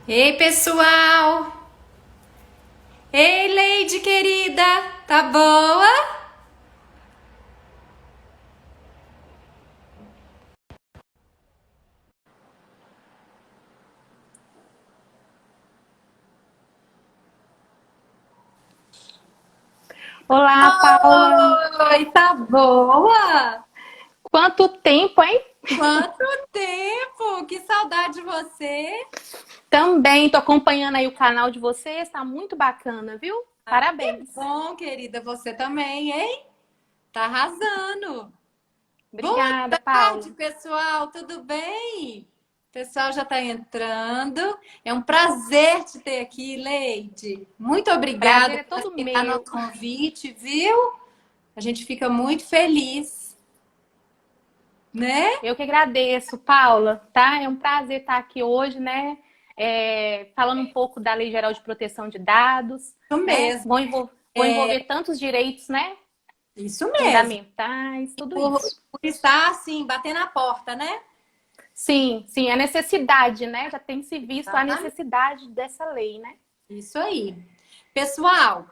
Ei, pessoal! Ei, Leide querida! Tá boa? Olá, Paula. Oi, tá boa? Quanto tempo, hein? Quanto tempo! Que saudade de você! Também tô acompanhando aí o canal de vocês, tá muito bacana, viu? Que Parabéns. bom, querida, você também, hein? Tá arrasando! Boa Obrigada, tarde, Paula. pessoal, tudo bem? O pessoal já está entrando. É um prazer te ter aqui, Leide. Muito Prazer obrigada é por todo aceitar nosso meu. convite, viu? A gente fica muito feliz, né? Eu que agradeço, Paula, tá? É um prazer estar aqui hoje, né? Falando um pouco da Lei Geral de Proteção de Dados, Isso né? mesmo, Vou envolver tantos direitos, né? isso mesmo. Fundamentais, tudo Por, isso. por estar assim, batendo na porta, né? Sim, sim, a necessidade, né? Já tem se visto a Exatamente. necessidade dessa lei, né? Isso aí. Pessoal,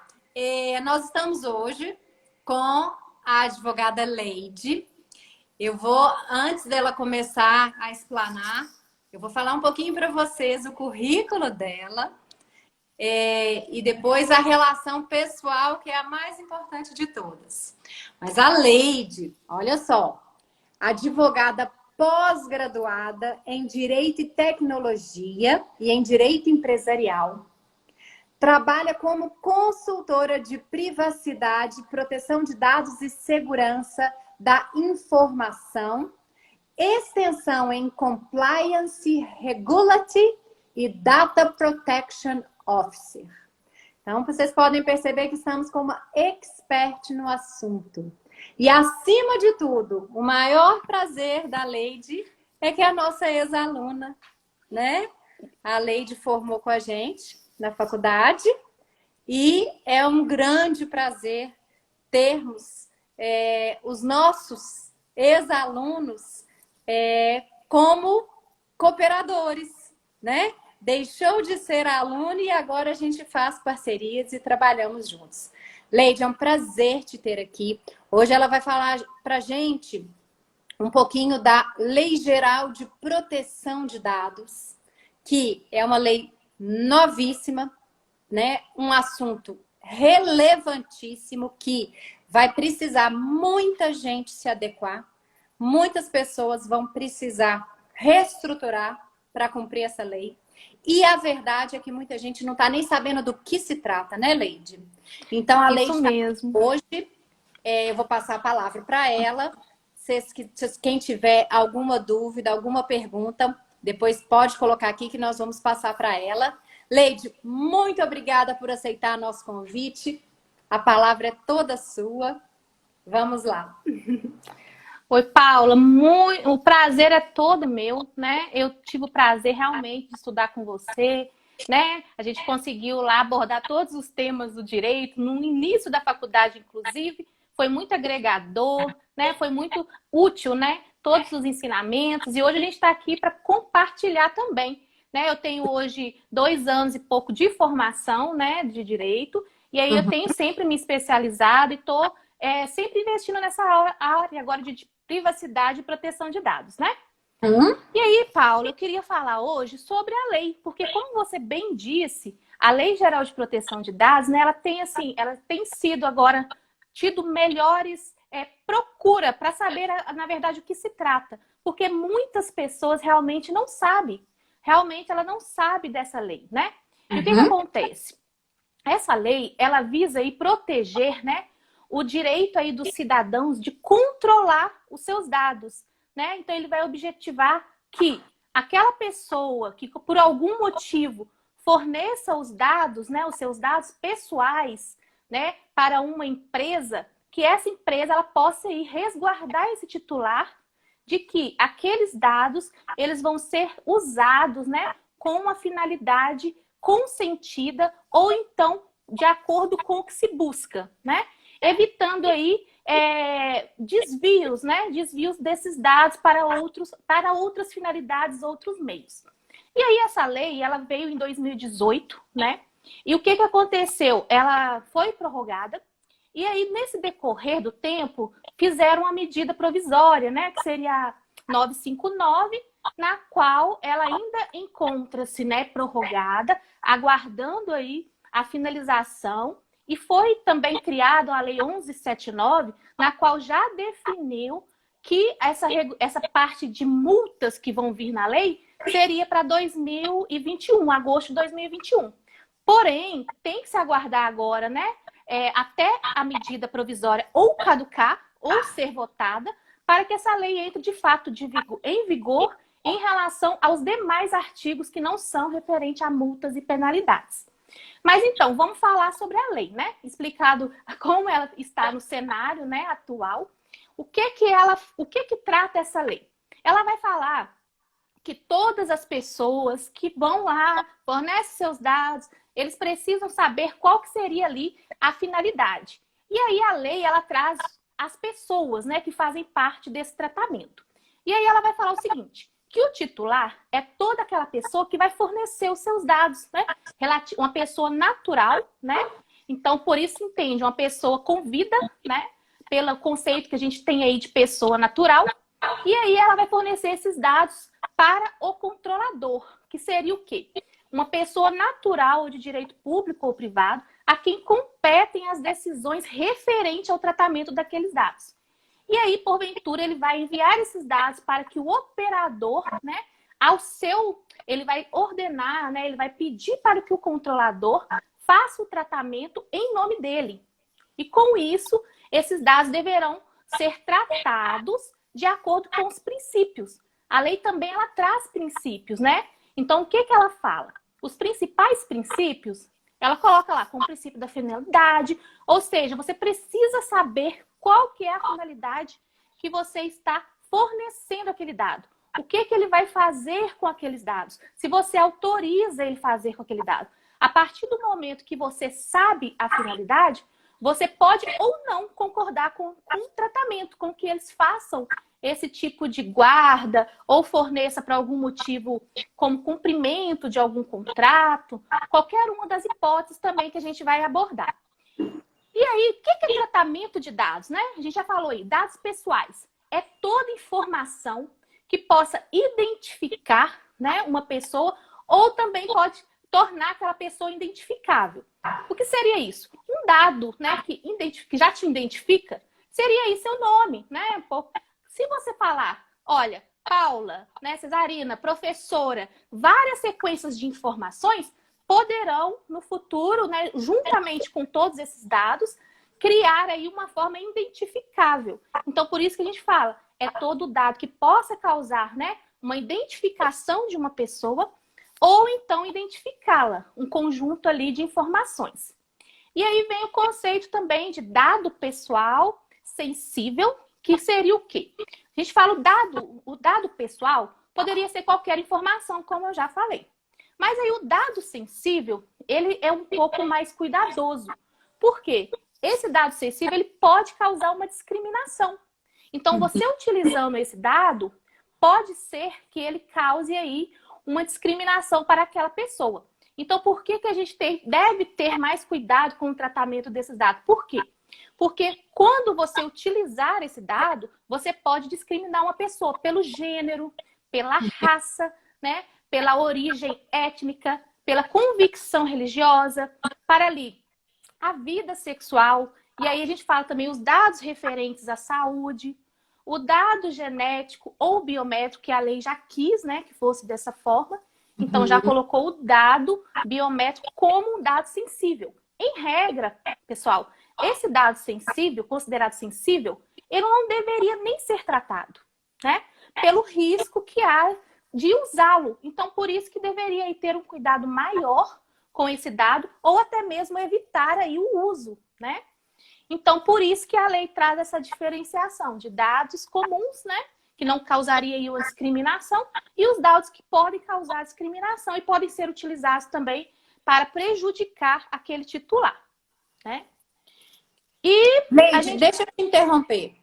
nós estamos hoje com a advogada Leide. Eu vou, antes dela começar a explanar, eu vou falar um pouquinho para vocês o currículo dela, e depois a relação pessoal, que é a mais importante de todas. Mas a Leide, olha só, advogada pós-graduada em Direito e Tecnologia e em Direito Empresarial, trabalha como consultora de privacidade, proteção de dados e segurança da informação, extensão em Compliance Regulatory e Data Protection Officer. Então, vocês podem perceber que estamos com uma expert no assunto. E, acima de tudo, o maior prazer da Leide é que é a nossa ex-aluna, né? A Leide formou com a gente na faculdade e é um grande prazer termos os nossos ex-alunos como cooperadores, né? Deixou de ser aluno e agora a gente faz parcerias e trabalhamos juntos. Leide, é um prazer te ter aqui. Hoje ela vai falar para a gente um pouquinho da Lei Geral de Proteção de Dados, que é uma lei novíssima, né? Um assunto relevantíssimo que vai precisar muita gente se adequar, muitas pessoas vão precisar reestruturar para cumprir essa lei. E a verdade é que muita gente não está nem sabendo do que se trata, né, Leide? Então, a Isso Leide está aqui mesmo. hoje, eu vou passar a palavra para ela. Quem tiver alguma dúvida, alguma pergunta, depois pode colocar aqui que nós vamos passar para ela. Leide, muito obrigada por aceitar nosso convite. A palavra é toda sua. Vamos lá. Oi, Paula, o prazer é todo meu, né? Eu tive o prazer realmente de estudar com você, né? A gente conseguiu lá abordar todos os temas do direito no início da faculdade, inclusive, foi muito agregador, né? Foi muito útil, né? Todos os ensinamentos e hoje a gente está aqui para compartilhar também, né? Eu tenho hoje 2 anos e pouco de formação, né? De direito e aí eu Uhum. tenho sempre me especializado e estou sempre investindo nessa área agora de privacidade e proteção de dados, né? Uhum. E aí, Paulo, eu queria falar hoje sobre a lei, porque como você bem disse, a Lei Geral de Proteção de Dados, né, ela tem sido agora tido melhores procura para saber, na verdade, o que se trata, porque muitas pessoas realmente não sabem, realmente ela não sabe dessa lei, né? E o que Uhum. acontece? Essa lei, ela visa aí proteger, né, o direito aí dos cidadãos de controlar os seus dados, né? Então ele vai objetivar que aquela pessoa que por algum motivo forneça os dados, né, os seus dados pessoais, né, para uma empresa, que essa empresa ela possa ir resguardar esse titular de que aqueles dados eles vão ser usados, né, com uma finalidade consentida ou então de acordo com o que se busca, né? Evitando aí desvios, né? Desvios desses dados para outras finalidades, outros meios. E aí essa lei, ela veio em 2018, né? E o que aconteceu? Ela foi prorrogada, e aí nesse decorrer do tempo, fizeram uma medida provisória, né? Que seria a 959, na qual ela ainda encontra-se, né, prorrogada, aguardando aí a finalização. E foi também criada a Lei 1179, na qual já definiu que essa parte de multas que vão vir na lei seria para 2021, agosto de 2021. Porém, tem que se aguardar agora, né? Até a medida provisória ou caducar ou ser votada, para que essa lei entre de fato em vigor em relação aos demais artigos que não são referentes a multas e penalidades. Mas então, vamos falar sobre a lei, né? Explicado como ela está no cenário, né, atual. O que trata essa lei? Ela vai falar que todas as pessoas que vão lá, fornecem seus dados, eles precisam saber qual que seria ali a finalidade. E aí a lei, ela traz as pessoas, né, que fazem parte desse tratamento. E aí ela vai falar o seguinte, que o titular é toda aquela pessoa que vai fornecer os seus dados, né? Uma pessoa natural, né? Então, por isso entende, uma pessoa com vida, né? Pelo conceito que a gente tem aí de pessoa natural. E aí ela vai fornecer esses dados para o controlador, que seria o quê? Uma pessoa natural ou de direito público ou privado, a quem competem as decisões referentes ao tratamento daqueles dados. E aí, porventura, ele vai enviar esses dados para que o operador, né, ele vai ordenar, né, ele vai pedir para que o controlador faça o tratamento em nome dele. E com isso, esses dados deverão ser tratados de acordo com os princípios. A lei também, ela traz princípios, né? Então, o que ela fala? Os principais princípios, ela coloca lá, como o princípio da finalidade, ou seja, você precisa saber qual que é a finalidade que você está fornecendo aquele dado. O que ele vai fazer com aqueles dados? Se você autoriza ele fazer com aquele dado. A partir do momento que você sabe a finalidade, você pode ou não concordar com o tratamento, com que eles façam esse tipo de guarda ou forneça para algum motivo como cumprimento de algum contrato, qualquer uma das hipóteses também que a gente vai abordar. E aí, o que é tratamento de dados, né? A gente já falou aí, dados pessoais. É toda informação que possa identificar, né, uma pessoa ou também pode tornar aquela pessoa identificável. O que seria isso? Um dado, né, que já te identifica, seria aí seu nome, né? Se você falar, olha, Paula, né, Cesarina, professora, várias sequências de informações poderão, no futuro, né, juntamente com todos esses dados, criar aí uma forma identificável. Então, por isso que a gente fala, é todo dado que possa causar, né, uma identificação de uma pessoa ou então identificá-la, um conjunto ali de informações. E aí vem o conceito também de dado pessoal sensível, que seria o quê? A gente fala o dado pessoal poderia ser qualquer informação, como eu já falei. Mas aí o dado sensível, ele é um pouco mais cuidadoso. Por quê? Esse dado sensível, ele pode causar uma discriminação. Então, você utilizando esse dado, pode ser que ele cause aí uma discriminação para aquela pessoa. Então, por que a gente deve ter mais cuidado com o tratamento desses dados? Por quê? Porque quando você utilizar esse dado, você pode discriminar uma pessoa pelo gênero, pela raça, né? Pela origem étnica, pela convicção religiosa, para ali a vida sexual. E aí a gente fala também os dados referentes à saúde, o dado genético ou biométrico, que a lei já quis, né, que fosse dessa forma. Então já colocou o dado biométrico como um dado sensível. Em regra, pessoal, esse dado sensível, considerado sensível, ele não deveria nem ser tratado, né? Pelo risco que há de usá-lo. Então, por isso que deveria ter um cuidado maior com esse dado, ou até mesmo evitar aí o uso, né? Então, por isso que a lei traz essa diferenciação de dados comuns, né? Que não causaria aí uma discriminação, e os dados que podem causar discriminação e podem ser utilizados também para prejudicar aquele titular, né? E Leide, deixa eu te interromper.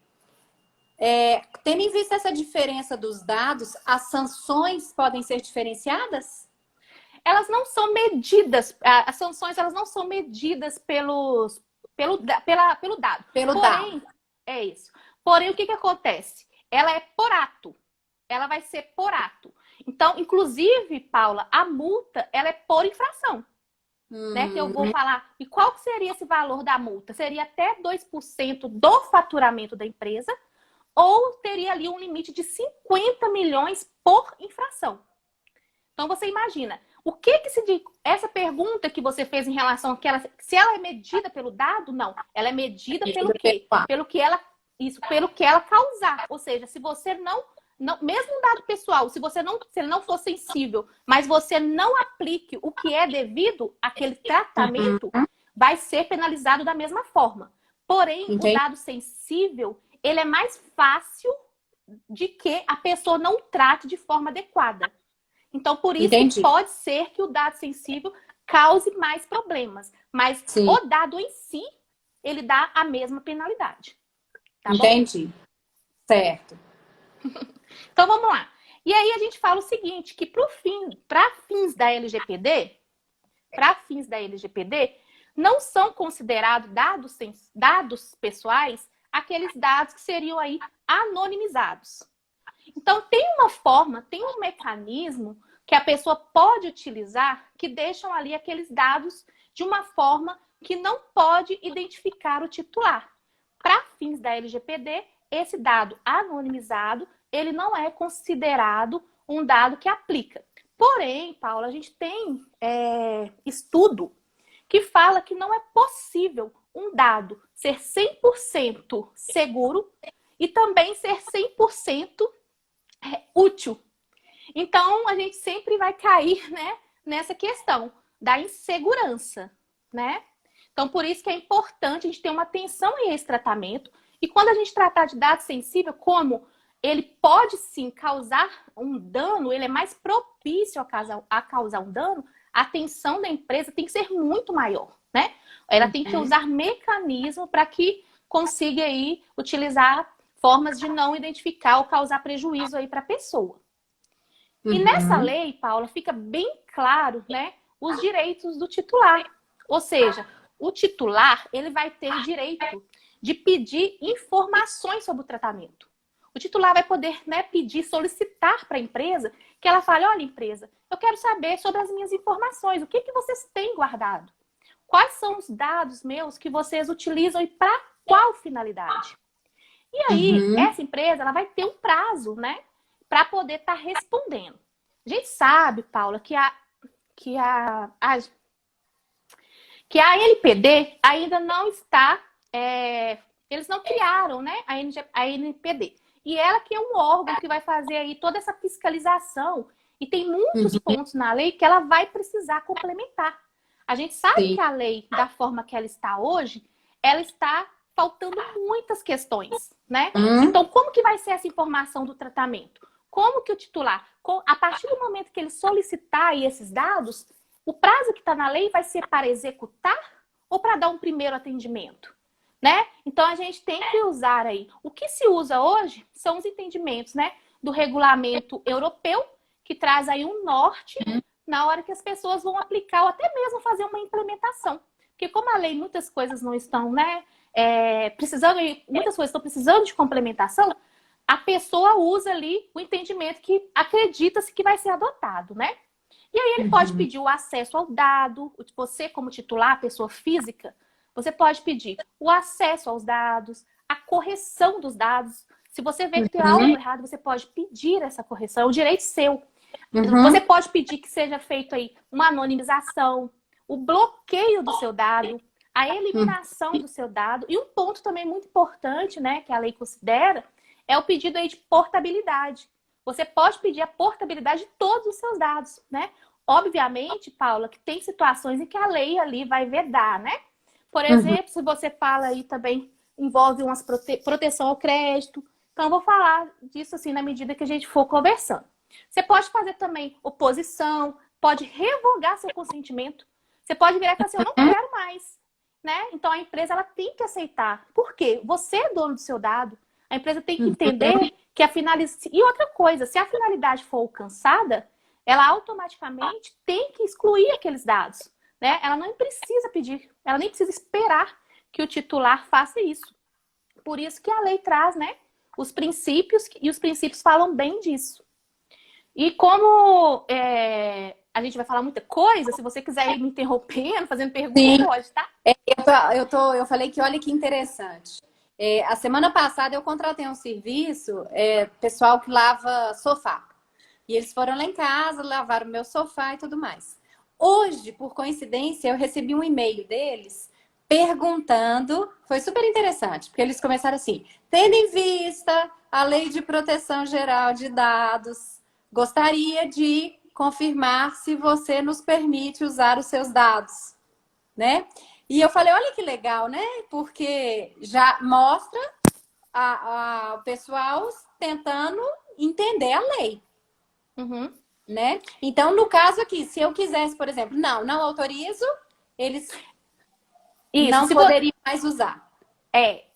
Tendo em vista essa diferença dos dados, as sanções podem ser diferenciadas? Elas não são medidas, as sanções elas não são medidas pelo dado. Pelo Porém, dado. é isso. Porém, o que acontece? Ela é por ato. Ela vai ser por ato. Então, inclusive, Paula, a multa, ela é por infração. Né, que eu vou falar. E qual que seria esse valor da multa? Seria até 2% do faturamento da empresa ou teria ali um limite de 50 milhões por infração. Então, você imagina, o que se diz? Essa pergunta que você fez em relação a que ela, se ela é medida pelo dado, não. Ela é medida pelo quê? Pelo que ela causar. Ou seja, se você não mesmo um dado pessoal, se ele não for sensível, mas você não aplique o que é devido àquele tratamento, vai ser penalizado da mesma forma. Porém, o dado sensível, ele é mais fácil de que a pessoa não trate de forma adequada. Então, por isso que pode ser que o dado sensível cause mais problemas. Mas o dado em si, ele dá a mesma penalidade. Tá Entendi. Bom? Certo. Então, vamos lá. E aí a gente fala o seguinte, que para fins da LGPD, não são considerados dados pessoais aqueles dados que seriam aí anonimizados. Então, tem uma forma, tem um mecanismo que a pessoa pode utilizar que deixam ali aqueles dados de uma forma que não pode identificar o titular. Para fins da LGPD, esse dado anonimizado, ele não é considerado um dado que aplica. Porém, Paula, a gente tem estudo que fala que não é possível um dado ser 100% seguro e também ser 100% útil. Então, a gente sempre vai cair, né, nessa questão da insegurança, né? Então, por isso que é importante a gente ter uma atenção a esse tratamento. E quando a gente tratar de dados sensíveis, como ele pode sim causar um dano, ele é mais propício a causar um dano, a atenção da empresa tem que ser muito maior, né? Ela tem que usar mecanismo para que consiga aí utilizar formas de não identificar ou causar prejuízo aí para a pessoa. E nessa lei, Paula, fica bem claro, né, os direitos do titular. Ou seja, o titular, ele vai ter o direito de pedir informações sobre o tratamento. O titular vai poder, né, pedir, solicitar para a empresa que ela fale, olha, empresa, eu quero saber sobre as minhas informações, o que vocês têm guardado? Quais são os dados meus que vocês utilizam e para qual finalidade? E aí, essa empresa, ela vai ter um prazo, né, para poder estar respondendo. A gente sabe, Paula, que a LPD ainda não está... eles não criaram, né, a NPD. E ela que é um órgão que vai fazer aí toda essa fiscalização. E tem muitos pontos na lei que ela vai precisar complementar. A gente sabe que a lei, da forma que ela está hoje, ela está faltando muitas questões, né? Então, como que vai ser essa informação do tratamento? Como que o titular, a partir do momento que ele solicitar aí esses dados, o prazo que está na lei vai ser para executar ou para dar um primeiro atendimento? Né? Então, a gente tem que usar aí. O que se usa hoje são os entendimentos, né, do regulamento europeu, que traz aí um norte na hora que as pessoas vão aplicar ou até mesmo fazer uma implementação. Porque como a lei, muitas coisas não estão, né, muitas coisas estão precisando de complementação, a pessoa usa ali o entendimento que acredita-se que vai ser adotado, né? E aí ele pode pedir o acesso ao dado, você como titular, pessoa física, você pode pedir o acesso aos dados, a correção dos dados. Se você vê que tem algo errado, você pode pedir essa correção, é um direito seu. Você pode pedir que seja feito aí uma anonimização, o bloqueio do seu dado, a eliminação do seu dado. E um ponto também muito importante, né, que a lei considera, é o pedido aí de portabilidade. Você pode pedir a portabilidade de todos os seus dados, né? Obviamente, Paula, que tem situações em que a lei ali vai vedar, né? Por exemplo, se você fala aí também, envolve uma proteção ao crédito. Então, eu vou falar disso assim na medida que a gente for conversando. Você pode fazer também oposição, pode revogar seu consentimento. Você pode virar e falar assim, eu não quero mais. Né? Então, a empresa ela tem que aceitar. Por quê? Você é dono do seu dado. A empresa tem que entender que a finalidade... E outra coisa, se a finalidade for alcançada, ela automaticamente tem que excluir aqueles dados, né? Ela não precisa pedir, ela nem precisa esperar que o titular faça isso. Por isso que a lei traz, né, os princípios, e os princípios falam bem disso. E como a gente vai falar muita coisa, se você quiser ir me interrompendo, fazendo pergunta, pode, tá? Eu falei que olha que interessante. A semana passada eu contratei um serviço, pessoal que lava sofá. E eles foram lá em casa, lavaram meu sofá e tudo mais. Hoje, por coincidência, eu recebi um e-mail deles perguntando, foi super interessante, porque eles começaram assim: tendo em vista a Lei de Proteção Geral de Dados, gostaria de confirmar se você nos permite usar os seus dados, né? E eu falei, olha que legal, né? Porque já mostra o pessoal tentando entender a lei. Uhum. Né? Então, no caso aqui, se eu quisesse, por exemplo, não autorizo, eles não poderiam mais usar.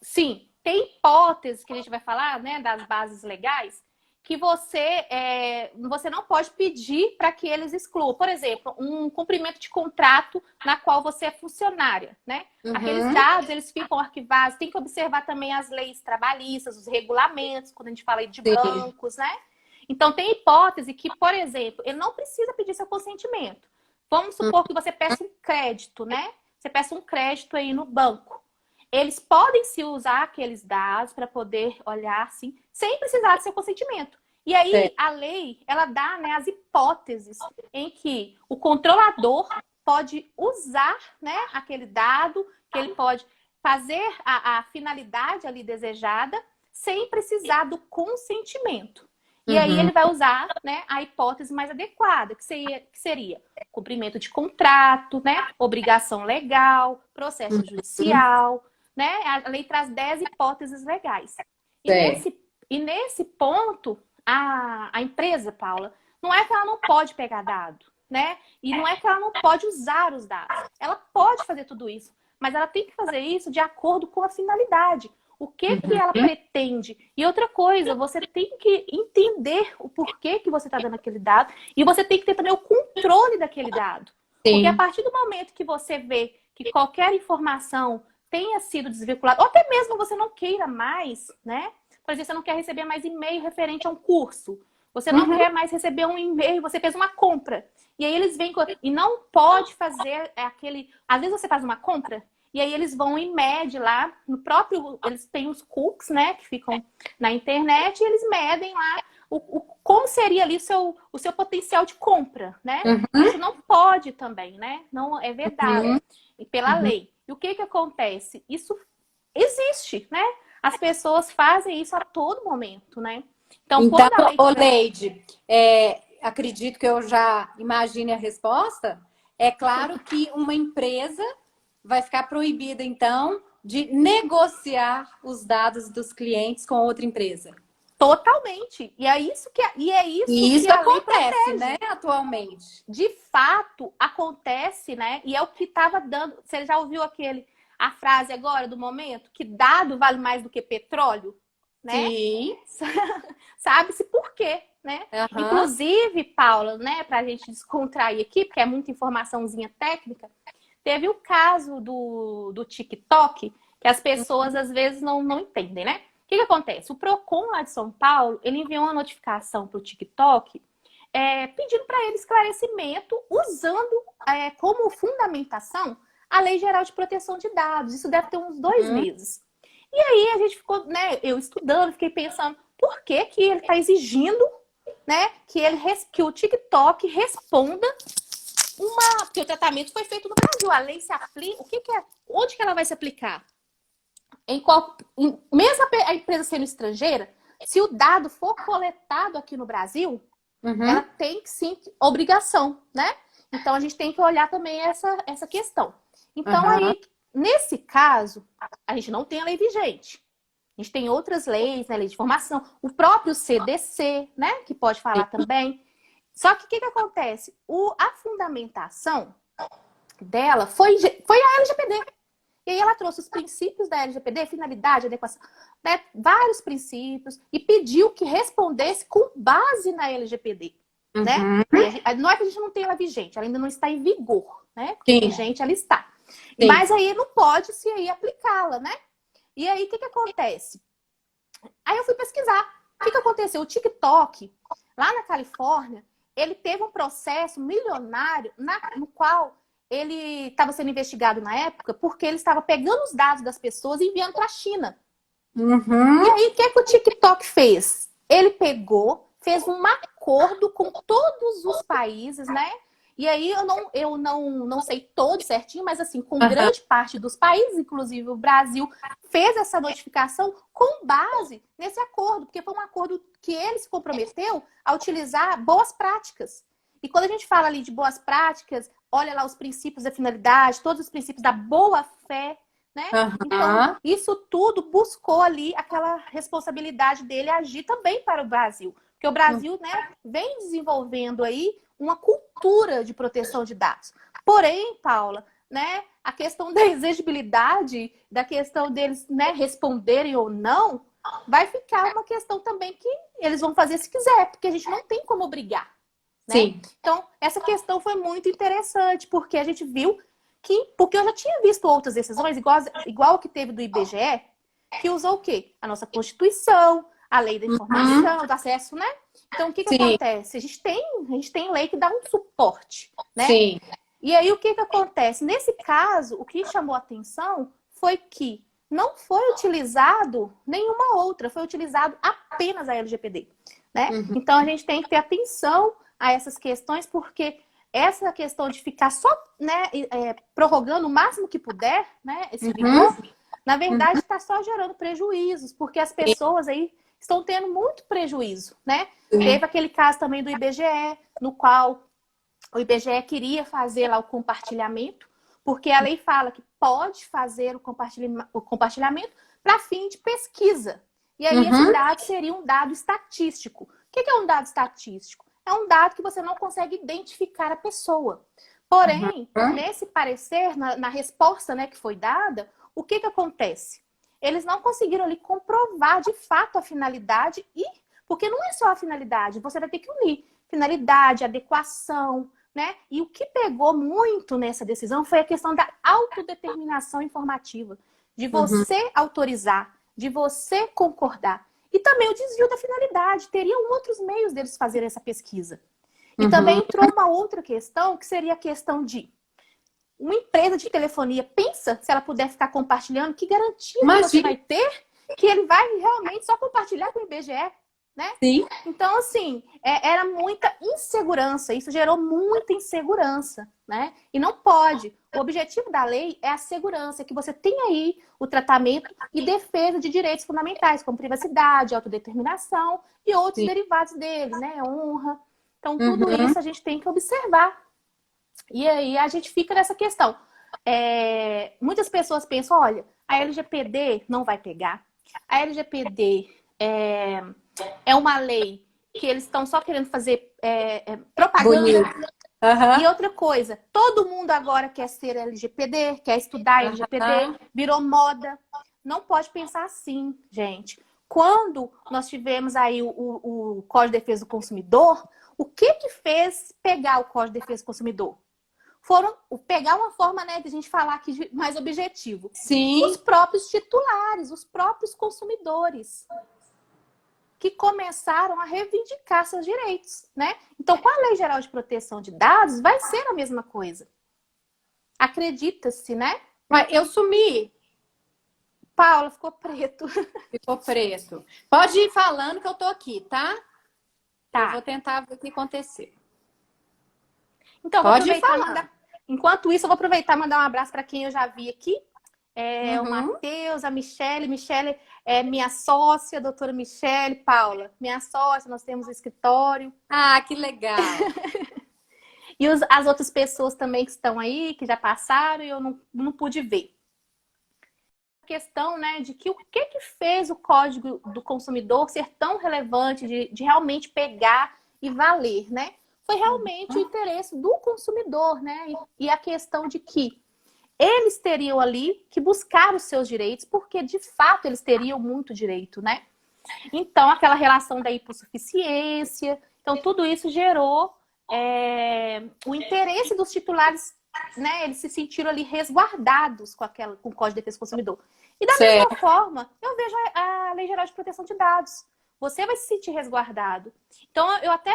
Sim, tem hipóteses que a gente vai falar, né, das bases legais, que você não pode pedir para que eles excluam. Por exemplo, um cumprimento de contrato na qual você é funcionária, né? Aqueles dados, eles ficam arquivados. Tem que observar também as leis trabalhistas, os regulamentos, quando a gente fala de bancos, né? Então, tem hipótese que, por exemplo, ele não precisa pedir seu consentimento. Vamos supor que você peça um crédito, né? Você peça um crédito aí no banco. Eles podem se usar aqueles dados para poder olhar assim, sem precisar do seu consentimento. E aí, a lei, ela dá, né, as hipóteses em que o controlador pode usar, né, aquele dado, que ele pode fazer a finalidade ali desejada sem precisar do consentimento. E aí ele vai usar, né, a hipótese mais adequada, que seria cumprimento de contrato, né, obrigação legal, processo judicial, né? A lei traz 10 hipóteses legais. E nesse ponto, a empresa, Paula, não é que ela não pode pegar dado, né? E não é que ela não pode usar os dados. Ela pode fazer tudo isso, mas ela tem que fazer isso de acordo com a finalidade. O que ela pretende? E outra coisa, você tem que entender o porquê que você está dando aquele dado e você tem que ter também o controle daquele dado. Porque a partir do momento que você vê que qualquer informação tenha sido desvinculada, ou até mesmo você não queira mais, né? Por exemplo, você não quer receber mais e-mail referente a um curso. Você não quer mais receber um e-mail, você fez uma compra. E aí eles vêm e não pode fazer aquele... Às vezes você faz uma compra e aí eles vão e medem lá, no próprio... Eles têm os cookies, né, que ficam na internet, e eles medem lá como seria ali o seu potencial de compra, né? Isso não pode também, né? Não é vedado pela lei. E o que acontece? Isso existe, né? As pessoas fazem isso a todo momento, né? Então, quando a lei... Leide, acredito que eu já imagine a resposta. É claro que uma empresa vai ficar proibida, então, de negociar os dados dos clientes com outra empresa. Totalmente. E é isso que a lei acontece, né, atualmente. De fato, acontece, né? E é o que estava dando... Você já ouviu a frase agora do momento? Que dado vale mais do que petróleo? Né? Sim. Sabe-se por quê, né? Inclusive, Paula, né, pra gente descontrair aqui, porque é muita informaçãozinha técnica, teve o caso do TikTok, que as pessoas às vezes não entendem, né? O que acontece? O Procon lá de São Paulo, ele enviou uma notificação pro TikTok pedindo para ele esclarecimento usando como fundamentação a Lei Geral de Proteção de Dados. Isso deve ter uns 2 meses. E aí a gente ficou, né, eu estudando, fiquei pensando, por que ele está exigindo, né, que o TikTok responda porque o tratamento foi feito no Brasil, a lei se aplica, onde que ela vai se aplicar? Mesmo a empresa sendo estrangeira, se o dado for coletado aqui no Brasil, ela tem que sim obrigação, né? Então a gente tem que olhar também essa questão. Então aí, nesse caso, a gente não tem a lei vigente. A gente tem outras leis, né? Lei de informação, o próprio CDC, né? Que pode falar também. Só que o que acontece? A fundamentação dela foi a LGPD. E aí ela trouxe os princípios da LGPD, finalidade, adequação, né? Vários princípios, e pediu que respondesse com base na LGPD. Né? Não é que a gente não tenha ela vigente, ela ainda não está em vigor, né? Porque vigente ela está. Sim. Mas aí não pode se aí aplicá-la, né? E aí o que acontece? Aí eu fui pesquisar. O que aconteceu? O TikTok, lá na Califórnia, ele teve um processo milionário no qual ele estava sendo investigado na época porque ele estava pegando os dados das pessoas e enviando para a China. E aí o que o TikTok fez? Ele pegou, fez um acordo com todos os países, né? E aí eu não sei todo certinho, mas assim, com grande parte dos países, inclusive o Brasil, fez essa notificação com base nesse acordo, porque foi um acordo que ele se comprometeu a utilizar boas práticas. E quando a gente fala ali de boas práticas, olha lá os princípios da finalidade, todos os princípios da boa-fé, né? Então, isso tudo buscou ali aquela responsabilidade dele agir também para o Brasil. Porque o Brasil, né, vem desenvolvendo aí uma cultura de proteção de dados. Porém, Paula, né, a questão da exigibilidade, da questão deles, né, responderem ou não, vai ficar uma questão também que eles vão fazer se quiser, porque a gente não tem como obrigar. Né? Sim. Então, essa questão foi muito interessante, porque a gente viu que... Porque eu já tinha visto outras decisões, igual que teve do IBGE, que usou o quê? A nossa Constituição, a lei da informação, do acesso, né? Então, o que acontece? A gente tem lei que dá um suporte, né? Sim. E aí, o que acontece? Nesse caso, o que chamou a atenção foi que não foi utilizado nenhuma outra, foi utilizado apenas a LGPD, né? Então, a gente tem que ter atenção a essas questões, porque essa questão de ficar só, né, prorrogando o máximo que puder, né, esse vigor, na verdade, está só gerando prejuízos, porque as pessoas aí estão tendo muito prejuízo, né? Teve aquele caso também do IBGE, no qual o IBGE queria fazer lá o compartilhamento, porque a lei fala que pode fazer o compartilhamento para fim de pesquisa. E aí esse dado seria um dado estatístico. O que é um dado estatístico? É um dado que você não consegue identificar a pessoa. Porém, nesse parecer, na resposta, né, que foi dada, o que acontece? Eles não conseguiram ali comprovar de fato a finalidade, porque não é só a finalidade, você vai ter que unir finalidade, adequação, né? E o que pegou muito nessa decisão foi a questão da autodeterminação informativa, de você autorizar, de você concordar. E também o desvio da finalidade. Teriam outros meios deles fazerem essa pesquisa. E também entrou uma outra questão, que seria a questão de uma empresa de telefonia. Pensa se ela puder ficar compartilhando, que garantia que você vai ter que ele vai realmente só compartilhar com o IBGE, né? Sim. Então, assim, era muita insegurança. Isso gerou muita insegurança, né? E não pode. O objetivo da lei é a segurança, que você tenha aí o tratamento e defesa de direitos fundamentais, como privacidade, autodeterminação e outros derivados dele, né? Honra. Então, tudo isso a gente tem que observar. E aí a gente fica nessa questão. Muitas pessoas pensam, olha, a LGPD não vai pegar. A LGPD é uma lei que eles estão só querendo fazer propaganda. E outra coisa, todo mundo agora quer ser LGPD, quer estudar LGPD, virou moda. Não pode pensar assim, gente. Quando nós tivemos aí o Código de Defesa do Consumidor, o que fez pegar o Código de Defesa do Consumidor? Foram pegar uma forma, né, de a gente falar aqui mais objetivo. Sim. Os próprios titulares, os próprios consumidores, que começaram a reivindicar seus direitos, né? Então, com a Lei Geral de Proteção de Dados, vai ser a mesma coisa. Acredita-se, né? Mas eu sumi. Paula, ficou preto. Ficou preto. Pode ir falando que eu tô aqui, tá? Tá. Eu vou tentar ver o que aconteceu. Então, pode falar. Enquanto isso, eu vou aproveitar e mandar um abraço para quem eu já vi aqui. O Matheus, a Michele. Michele é minha sócia, a doutora Michele. Paula, minha sócia, nós temos um escritório. Ah, que legal! E as outras pessoas também que estão aí, que já passaram, e eu não pude ver. A questão, né, de que o que fez o Código do Consumidor ser tão relevante, de realmente pegar e valer, né? Foi realmente o interesse do consumidor, né? E a questão de que eles teriam ali que buscar os seus direitos, porque de fato eles teriam muito direito, né? Então, aquela relação da hipossuficiência, então tudo isso gerou o interesse dos titulares, né? Eles se sentiram ali resguardados com o Código de Defesa do Consumidor. E da mesma Certo. forma, eu vejo a Lei Geral de Proteção de Dados. Você vai se sentir resguardado. Então, eu até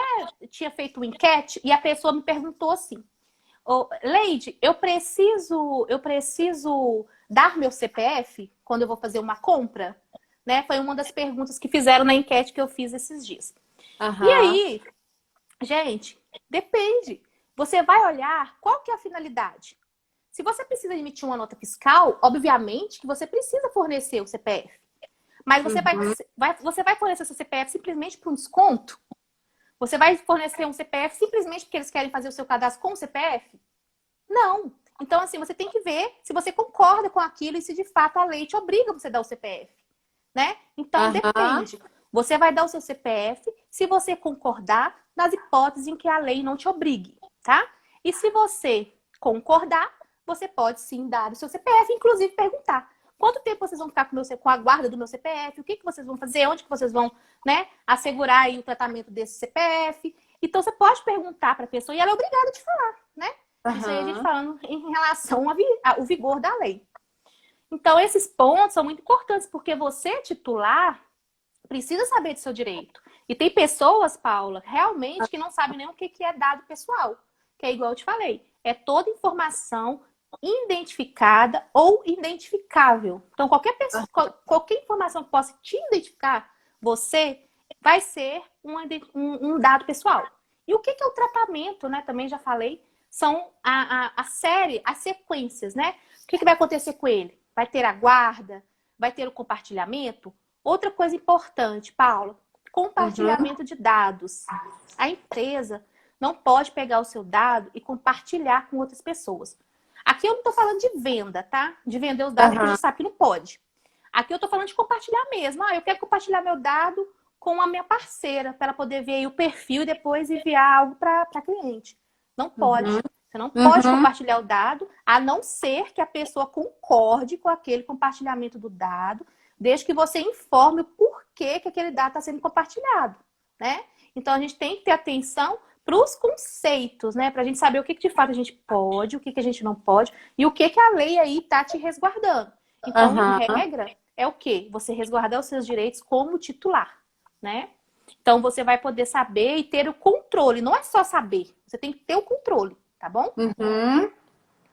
tinha feito uma enquete e a pessoa me perguntou assim: Leide, eu preciso dar meu CPF quando eu vou fazer uma compra? Né? Foi uma das perguntas que fizeram na enquete que eu fiz esses dias. E Aham. aí, gente, depende. Você vai olhar qual que é a finalidade. Se você precisa emitir uma nota fiscal, obviamente que você precisa fornecer o CPF. Mas você vai fornecer seu CPF simplesmente para um desconto? Você vai fornecer um CPF simplesmente porque eles querem fazer o seu cadastro com o CPF? Não. Então, assim, você tem que ver se você concorda com aquilo e se de fato a lei te obriga você a dar o CPF, né? Então, Aham. depende. Você vai dar o seu CPF se você concordar nas hipóteses em que a lei não te obrigue, tá? E se você concordar, você pode sim dar o seu CPF, inclusive perguntar: quanto tempo vocês vão ficar com a guarda do meu CPF? O que vocês vão fazer? Onde que vocês vão, né, assegurar aí o tratamento desse CPF? Então, você pode perguntar para a pessoa e ela é obrigada a te falar, né? Isso aí a gente Aham. falando em relação ao vigor da lei. Então, esses pontos são muito importantes, porque você, titular, precisa saber do seu direito. E tem pessoas, Paula, realmente que não sabem nem o que é dado pessoal. Que é igual eu te falei, é toda informação identificada ou identificável. Então, qualquer informação que possa te identificar, você vai ser um dado pessoal. E o que é o tratamento, né? Também já falei, são as sequências, né? O que vai acontecer com ele? Vai ter a guarda? Vai ter o compartilhamento? Outra coisa importante, Paula, Uhum. compartilhamento de dados. A empresa não pode pegar o seu dado e compartilhar com outras pessoas. Aqui eu não estou falando de venda, tá? De vender os dados, porque a Aham. gente sabe que não pode. Aqui eu estou falando de compartilhar mesmo. Eu quero compartilhar meu dado com a minha parceira, para ela poder ver aí o perfil e depois enviar algo para cliente. Não Uhum. pode. Você não pode Uhum. compartilhar o dado, a não ser que a pessoa concorde com aquele compartilhamento do dado, desde que você informe o porquê que aquele dado está sendo compartilhado, né? Então, a gente tem que ter atenção para os conceitos, né? Para a gente saber o que de fato a gente pode, o que a gente não pode e o que a lei aí está te resguardando. Então, em Aham. regra, é o quê? Você resguardar os seus direitos como titular, né? Então, você vai poder saber e ter o controle. Não é só saber, você tem que ter o controle, tá bom? Uhum. E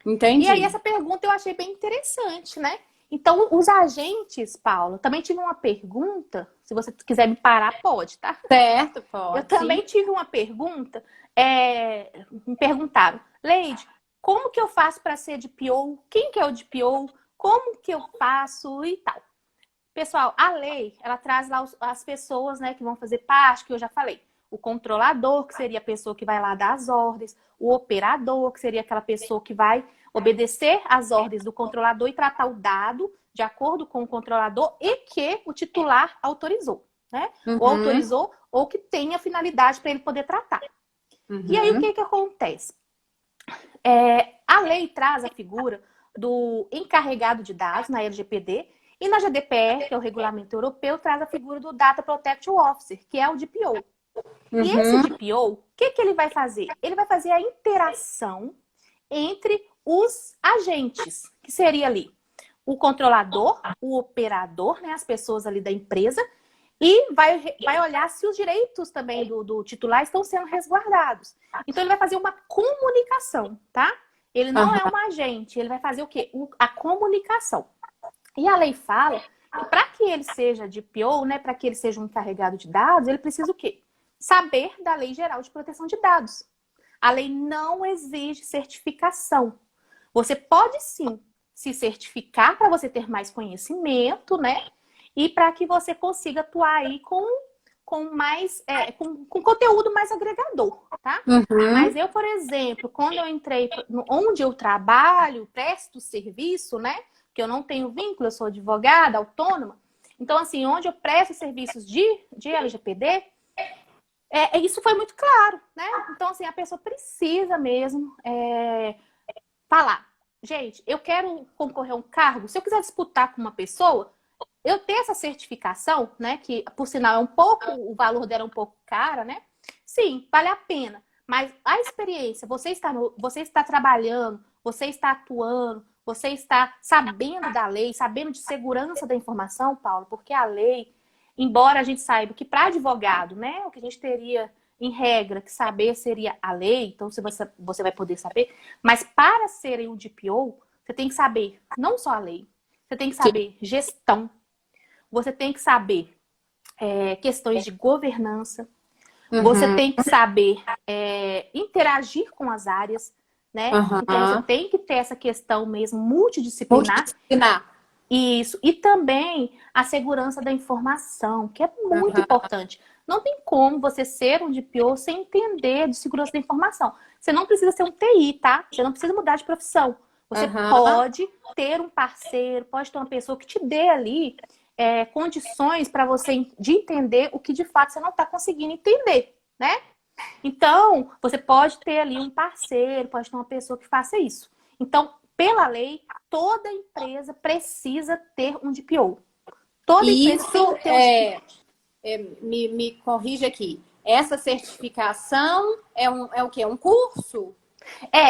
aí, Entendi. essa pergunta eu achei bem interessante, né? Então, os agentes, Paulo, também tive uma pergunta. Se você quiser me parar, pode, tá? Certo, Eu pode, sim. também tive uma pergunta. Me perguntaram, Leide, como que eu faço para ser DPO? Quem que é o DPO? Como que eu faço e tal? Pessoal, a lei, ela traz lá as pessoas, né, que vão fazer parte, que eu já falei. O controlador, que seria a pessoa que vai lá dar as ordens. O operador, que seria aquela pessoa que vai obedecer às ordens do controlador e tratar o dado de acordo com o controlador e que o titular autorizou, né? Ou Uhum. autorizou ou que tenha finalidade para ele poder tratar. E aí, o Uhum. que acontece? A lei traz a figura do encarregado de dados na LGPD e na GDPR, que é o regulamento europeu, traz a figura do Data Protection Officer, que é o DPO. E esse Uhum. DPO, o que ele vai fazer? Ele vai fazer a interação entre os agentes, que seria ali o controlador, o operador, né, as pessoas ali da empresa, e vai olhar se os direitos também do titular estão sendo resguardados. Então, ele vai fazer uma comunicação, tá? Ele não é Aham. um agente, ele vai fazer o quê? A comunicação. E a lei fala que para que ele seja DPO, né, para que ele seja um encarregado de dados, ele precisa o quê? Saber da Lei Geral de Proteção de Dados. A lei não exige certificação. Você pode sim se certificar para você ter mais conhecimento, né? E para que você consiga atuar aí com mais com conteúdo mais agregador, tá? Mas Uhum. eu, por exemplo, quando eu entrei onde eu trabalho, presto serviço, né? Que eu não tenho vínculo, eu sou advogada, autônoma. Então, assim, onde eu presto serviços de LGPD, isso foi muito claro, né? Então, assim, a pessoa precisa mesmo falar. gente, eu quero concorrer a um cargo, se eu quiser disputar com uma pessoa, eu ter essa certificação, né, que por sinal é um pouco, o valor dela é um pouco cara, né? Sim, vale a pena. Mas a experiência, você está trabalhando, você está atuando, você está sabendo da lei, sabendo de segurança da informação, Paulo, porque a lei, embora a gente saiba que para advogado, né, o que a gente teria em regra que saber seria a lei, então você vai poder saber, mas para ser um DPO, você tem que saber não só a lei, você tem que saber gestão, você tem que saber questões de governança, você tem que saber interagir com as áreas, né? Então você tem que ter essa questão mesmo multidisciplinar. Isso. E também a segurança da informação, que é muito importante. Não tem como você ser um DPO sem entender de segurança da informação. Você não precisa ser um TI, tá? Você não precisa mudar de profissão. Você pode ter um parceiro, pode ter uma pessoa que te dê ali condições para você de entender o que de fato você não está conseguindo entender, né? Então, você pode ter ali um parceiro, pode ter uma pessoa que faça isso. Então, pela lei, toda empresa precisa ter um DPO. Toda empresa tem que ter um DPO. Me corrija aqui. Essa certificação é o quê? Um curso?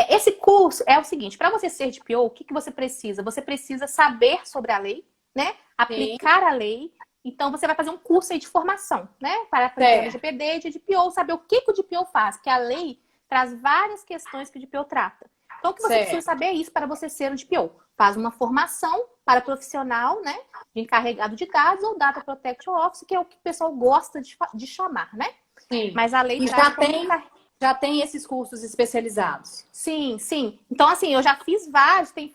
Esse curso é o seguinte, para você ser DPO, o que você precisa? Você precisa saber sobre a lei, né? Aplicar a lei. Então, você vai fazer um curso aí de formação, né? Para aprender LGPD de DPO, saber o que o DPO faz. Porque a lei traz várias questões que o DPO trata. Então, o que você precisa saber é isso para você ser um DPO. Faz uma formação para profissional, né? De encarregado de dados ou Data Protection Officer, que é o que o pessoal gosta de chamar, né? Sim. Mas a lei já tem esses cursos especializados. Sim, sim. Então, assim, eu já fiz vários, tem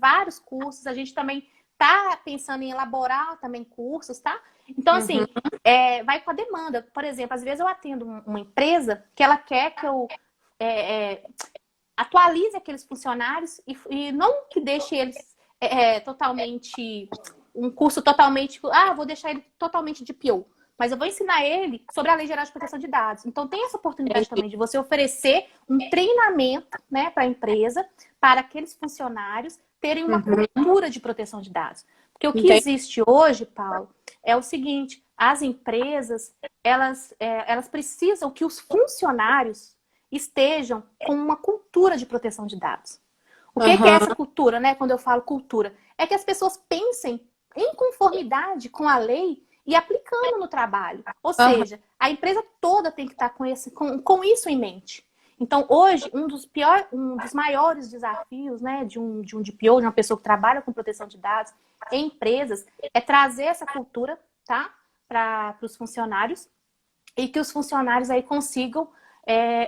vários cursos, a gente também tá pensando em elaborar também cursos, tá? Então, assim, vai com a demanda. Por exemplo, às vezes eu atendo uma empresa que ela quer que eu atualize aqueles funcionários e não que deixe eles totalmente, um curso totalmente, vou deixar ele totalmente de PO. Mas eu vou ensinar ele sobre a Lei Geral de Proteção de Dados. Então, tem essa oportunidade também de você oferecer um treinamento, né, para a empresa, para aqueles funcionários terem uma cultura de proteção de dados. Porque o que existe hoje, Paulo, é o seguinte, as empresas, elas precisam que os funcionários estejam com uma cultura de proteção de dados. O que é essa cultura, né? Quando eu falo cultura, é que as pessoas pensem em conformidade com a lei e aplicando no trabalho. Ou seja, a empresa toda tem que estar com isso em mente. Então, hoje, um dos maiores desafios, né, de um DPO, de uma pessoa que trabalha com proteção de dados em empresas, é trazer essa cultura, tá, para os funcionários e que os funcionários aí consigam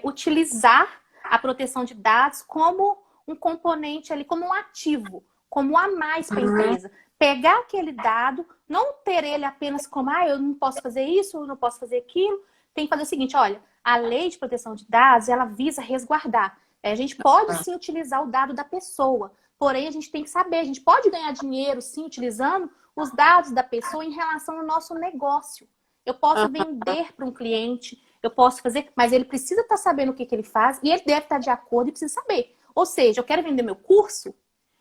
utilizar a proteção de dados como um componente ali, como um ativo, como a mais para a empresa. Pegar aquele dado, não ter ele apenas como, eu não posso fazer isso, eu não posso fazer aquilo. Tem que fazer o seguinte, olha, a lei de proteção de dados, ela visa resguardar. A gente pode sim utilizar o dado da pessoa, porém a gente tem que saber, a gente pode ganhar dinheiro sim utilizando os dados da pessoa em relação ao nosso negócio. Eu posso vender para um cliente, eu posso fazer, mas ele precisa estar sabendo o que ele faz e ele deve estar de acordo e precisa saber. Ou seja, eu quero vender meu curso,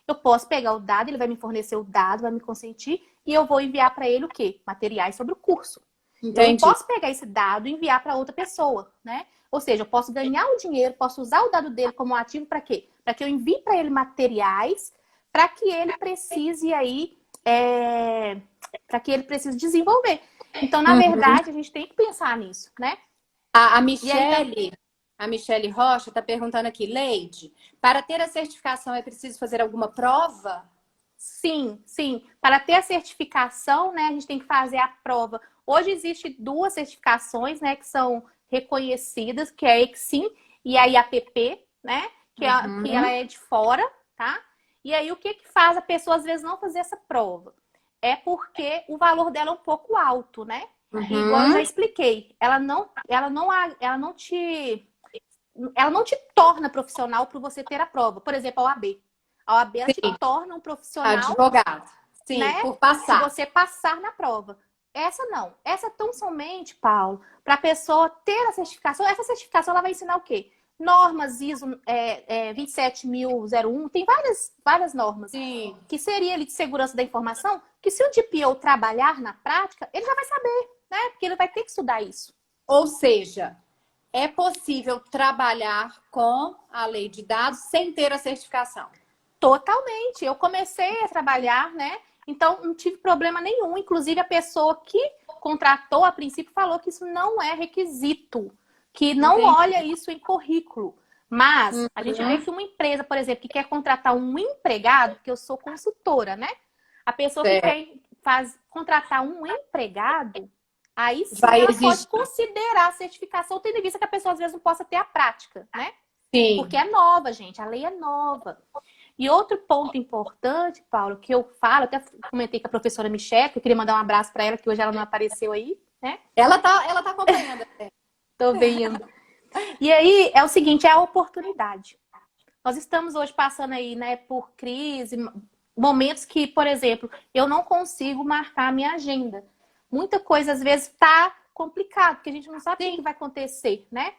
eu posso pegar o dado, ele vai me fornecer o dado, vai me consentir e eu vou enviar para ele o quê? Materiais sobre o curso. Então, eu posso pegar esse dado e enviar para outra pessoa, né? Ou seja, eu posso ganhar o dinheiro, posso usar o dado dele como ativo para quê? Para que eu envie para ele materiais para que ele precise aí, para que ele precise desenvolver. Então, na verdade, a gente tem que pensar nisso, né? A Michele Rocha está perguntando aqui, Leide, para ter a certificação é preciso fazer alguma prova? Sim, sim. Para ter a certificação, né, a gente tem que fazer a prova. Hoje existem duas certificações, né, que são reconhecidas, que é a EXIM e a IAPP, né, que ela é de fora, tá? E aí o que faz a pessoa às vezes não fazer essa prova? É porque o valor dela é um pouco alto, né? E igual eu já expliquei, ela não te torna profissional para você ter a prova. Por exemplo, a OAB. A OAB ela te torna um profissional. Advogado. Sim, né? Por passar. Se você passar na prova. Essa não. Essa é tão somente, Paulo, para a pessoa ter a certificação. Essa certificação ela vai ensinar o quê? normas ISO 27001, tem várias normas. Sim. Que seria ali de segurança da informação, que se o DPO trabalhar na prática, ele já vai saber, né? Porque ele vai ter que estudar isso. Ou seja, é possível trabalhar com a lei de dados sem ter a certificação? Totalmente. Eu comecei a trabalhar, né? Então, não tive problema nenhum. Inclusive, a pessoa que contratou, a princípio, falou que isso não é requisito, que não Entendi. olha isso em currículo. Mas a gente vê que uma empresa, por exemplo, que quer contratar um empregado, porque eu sou consultora, né? A pessoa que quer contratar um empregado, aí sim Vai ela exigir. pode considerar a certificação, tendo em vista que a pessoa às vezes não possa ter a prática, né? Sim. Porque é nova, gente, a lei é nova. E outro ponto importante, Paulo, que eu falo, até comentei com a professora Michelle, que eu queria mandar um abraço para ela, que hoje ela não apareceu aí, né? Ela tá acompanhando. Tô vendo. E aí é o seguinte, é a oportunidade. Nós estamos hoje passando aí, né, por crise, momentos que, por exemplo, eu não consigo marcar a minha agenda. Muita coisa, às vezes, tá complicado, porque a gente não sabe o que vai acontecer, né?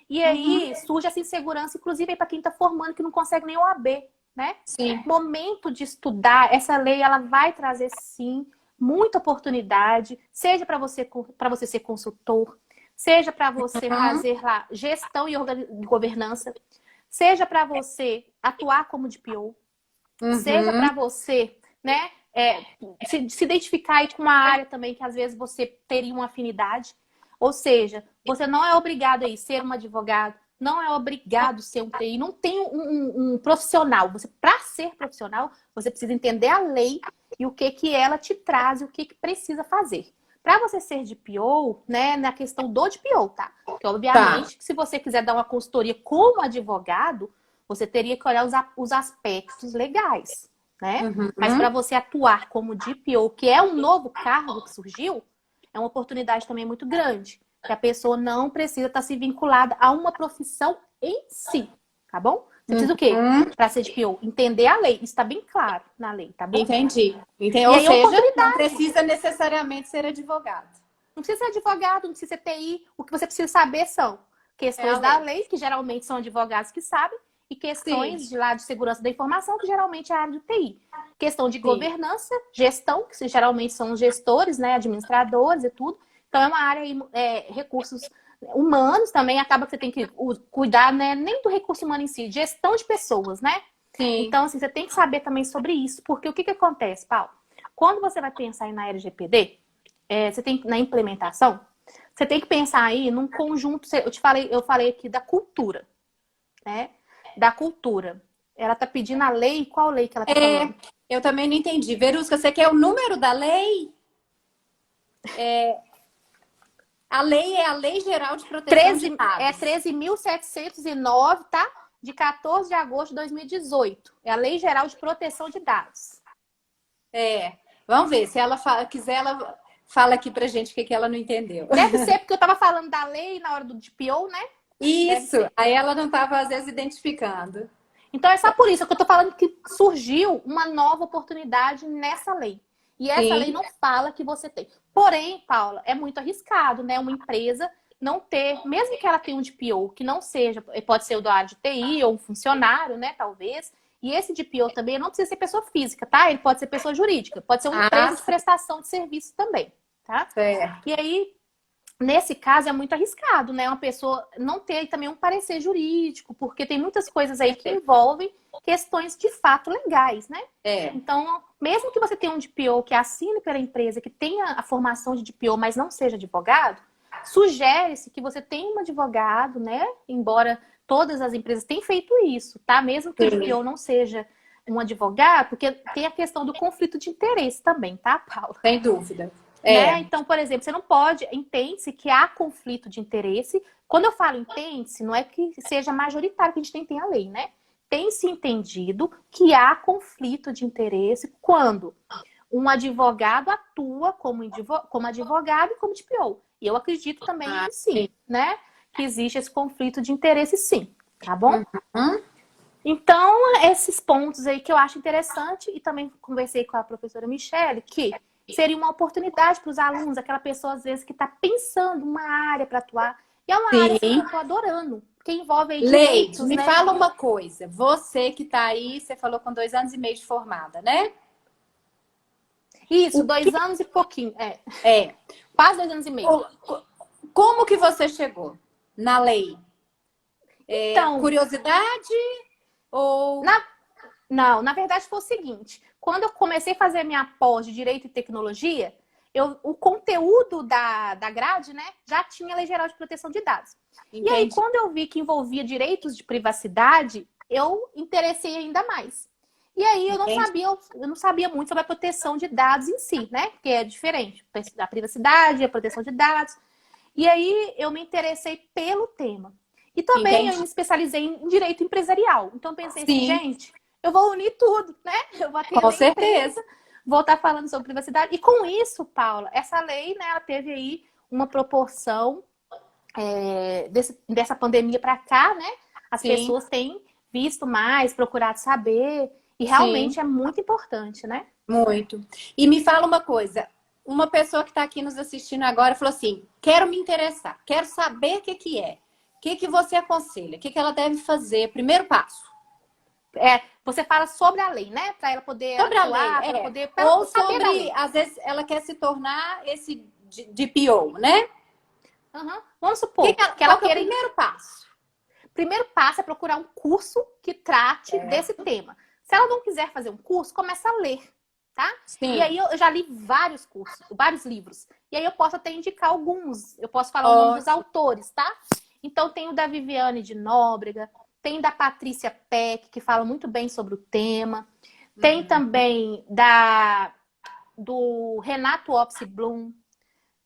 E aí surge essa insegurança, inclusive para quem está formando, que não consegue nem OAB, né? Sim. Momento de estudar, essa lei, ela vai trazer, sim, muita oportunidade, seja para você ser consultor, seja para você fazer lá gestão e governança, seja para você atuar como DPO, seja para você, né, se identificar aí com uma área também que às vezes você teria uma afinidade. Ou seja, você não é obrigado a ser um advogado, não é obrigado a ser um TI, não tem um profissional. Para ser profissional, você precisa entender a lei e o que ela te traz e o que precisa fazer. Para você ser DPO, né, na questão do DPO, tá? Porque, obviamente, se você quiser dar uma consultoria como advogado, você teria que olhar os aspectos legais, né? Mas para você atuar como DPO, que é um novo cargo que surgiu, é uma oportunidade também muito grande. Que a pessoa não precisa estar se vinculada a uma profissão em si, tá bom? Você precisa o quê? Para ser DPO? Entender a lei. Isso está bem claro na lei, tá bom? Entendi. E Ou aí, seja, não precisa necessariamente ser advogado. Não precisa ser advogado, não precisa ser TI. O que você precisa saber são questões da lei, que geralmente são advogados que sabem, e questões de segurança da informação, que geralmente é a área de TI. Questão de governança, gestão, que geralmente são os gestores, né, administradores e tudo. Então, é uma área aí, recursos humanos também, acaba que você tem que cuidar, né, nem do recurso humano em si, gestão de pessoas, né? Sim. Então, assim, você tem que saber também sobre isso, porque o que acontece, Paulo? Quando você vai pensar aí na LGPD, você tem na implementação, você tem que pensar aí num conjunto, eu falei aqui da cultura, né? Da cultura. Ela tá pedindo a lei, qual lei que ela tá falando? Eu também não entendi. Verusca, você quer o número da lei? A lei é a Lei Geral de Proteção de Dados. É 13.709, tá? De 14 de agosto de 2018. É a Lei Geral de Proteção de Dados. Vamos ver. Se ela quiser, ela fala aqui pra gente o que ela não entendeu. Deve ser porque eu tava falando da lei na hora do DPO, né? Isso. Aí ela não estava, às vezes, identificando. Então é só por isso que eu tô falando que surgiu uma nova oportunidade nessa lei. E essa lei não fala que você tem. Porém, Paula, é muito arriscado, né? Uma empresa não ter, mesmo que ela tenha um DPO, que não seja, pode ser o da área de TI ou um funcionário, né? Talvez. E esse DPO também não precisa ser pessoa física, tá? Ele pode ser pessoa jurídica. Pode ser uma empresa de prestação de serviço também, tá? Certo. E aí, nesse caso, é muito arriscado, né? Uma pessoa não ter também um parecer jurídico, porque tem muitas coisas aí que envolvem questões de fato legais, né? Então, mesmo que você tenha um DPO que assine pela empresa, que tenha a formação de DPO, mas não seja advogado, sugere-se que você tenha um advogado, né? Embora todas as empresas tenham feito isso, tá? Mesmo que o DPO não seja um advogado, porque tem a questão do conflito de interesse também, tá, Paula? Sem dúvida. Né? Então, por exemplo, você não pode, entende-se que há conflito de interesse. Quando eu falo entende-se, não é que seja majoritário, que a gente tem a lei, né? Tem-se entendido que há conflito de interesse quando um advogado atua como advogado e como DPO. E eu acredito também sim, né? Que existe esse conflito de interesse sim, tá bom? Então, esses pontos aí que eu acho interessante, e também conversei com a professora Michelle, que seria uma oportunidade para os alunos, aquela pessoa, às vezes, que está pensando uma área para atuar. E é uma área que eu estou adorando, porque envolve aí Leide, direitos, me né? fala uma coisa. Você que está aí, você falou com 2 anos e meio de formada, né? Isso, O que 2 anos e pouquinho. é? Quase 2 anos e meio. Como que você chegou na lei? Então, Curiosidade ou... na, não, na verdade foi o seguinte. Quando eu comecei a fazer minha pós de Direito e Tecnologia, o conteúdo da grade, né, já tinha Lei Geral de Proteção de Dados. E aí, Entendi. quando eu vi que envolvia direitos de privacidade, eu interessei ainda mais. E aí Entendi. eu não sabia muito sobre a proteção de dados em si, né? Que é diferente da privacidade, a proteção de dados. E aí eu me interessei pelo tema. E também eu Entendi. me especializei em direito empresarial. Então pensei assim, Sim, gente, eu vou unir tudo, né? Eu vou com atender a certeza. empresa, vou estar falando sobre privacidade. E com isso, Paula, essa lei, né, ela teve aí uma proporção dessa pandemia para cá, né? As Sim, pessoas têm visto mais, procurado saber, e sim, realmente é muito importante, né? muito. E me fala uma coisa. Uma pessoa que está aqui nos assistindo agora falou assim: quero me interessar, quero saber o que que é. O que que você aconselha? O que que ela deve fazer? Primeiro passo. Você fala sobre a lei, né? Para ela poder Sobre a lei, atuar, para poder, para ela ou saber da sobre, lei. às vezes, ela quer se tornar esse DPO, né? Uhum. Vamos supor que ela Qual que é o queira. primeiro passo? Primeiro passo é procurar um curso que trate desse tema. Se ela não quiser fazer um curso, começa a ler, tá? E Sim, aí eu já li vários cursos, vários livros. E aí eu posso até indicar alguns. Eu posso falar o nome dos ótimo. autores, tá? Então tem o da Viviane de Nóbrega, tem da Patrícia Peck, que fala muito bem sobre o tema. Tem também do Renato Opsi Blum,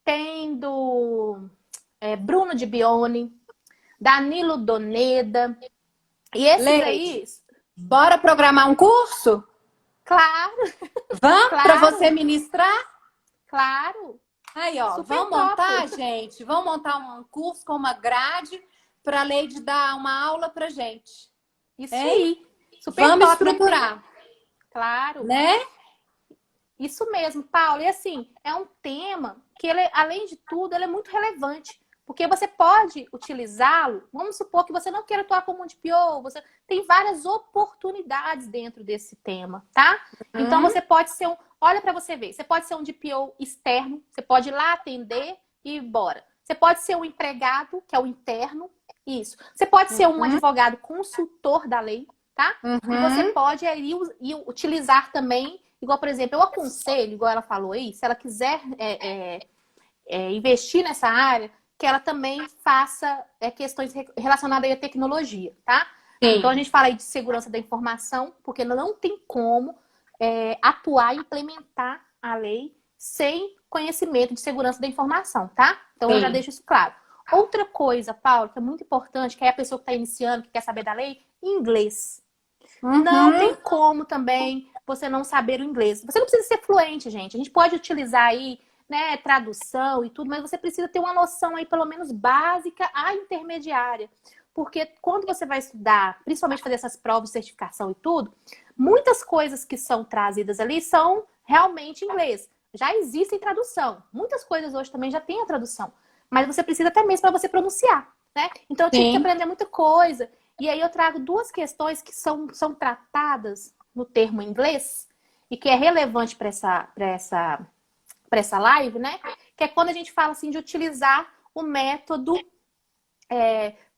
tem do Bruno de Bione, Danilo Doneda. E esses Leide, aí, bora programar um curso? claro, Vamos para você claro, ministrar? claro, Aí, ó, super vamos topo. montar, gente? Vamos montar um curso com uma grade para a Leide dar uma aula para gente, Isso hein? aí, super Vamos top. Vai ter, estruturar, claro, né? isso mesmo, Paulo. E assim, é um tema que, ele, além de tudo, ele é muito relevante. Porque você pode utilizá-lo, vamos supor que você não queira atuar como um DPO, você tem várias oportunidades dentro desse tema, tá? Então Hum, você pode ser olha para você ver, você pode ser um DPO externo, você pode ir lá atender e ir embora. Você pode ser um empregado, que é o interno, isso. Você pode ser um uhum, advogado consultor da lei, tá? E você uhum, pode aí utilizar também, igual, por exemplo, eu aconselho, igual ela falou aí, se ela quiser investir nessa área, que ela também faça questões relacionadas à tecnologia, tá? Então a sim, gente fala aí de segurança da informação, porque não tem como atuar e implementar a lei sem conhecimento de segurança da informação, tá? Então eu já sim. deixo isso claro. Outra coisa, Paulo, que é muito importante, que é a pessoa que está iniciando, que quer saber da lei, inglês. Não Uhum, tem como também você não saber o inglês. Você não precisa ser fluente, gente. A gente pode utilizar aí, né, tradução e tudo, mas você precisa ter uma noção aí, pelo menos básica a intermediária. Porque quando você vai estudar, principalmente fazer essas provas de certificação e tudo, muitas coisas que são trazidas ali são realmente em inglês. Já existe tradução. Muitas coisas hoje também já tem a tradução. Mas você precisa até mesmo para você pronunciar, né? Então eu tive que sim. aprender muita coisa. E aí eu trago duas questões que são tratadas no termo inglês e que é relevante para essa live, né? Que é quando a gente fala assim de utilizar o método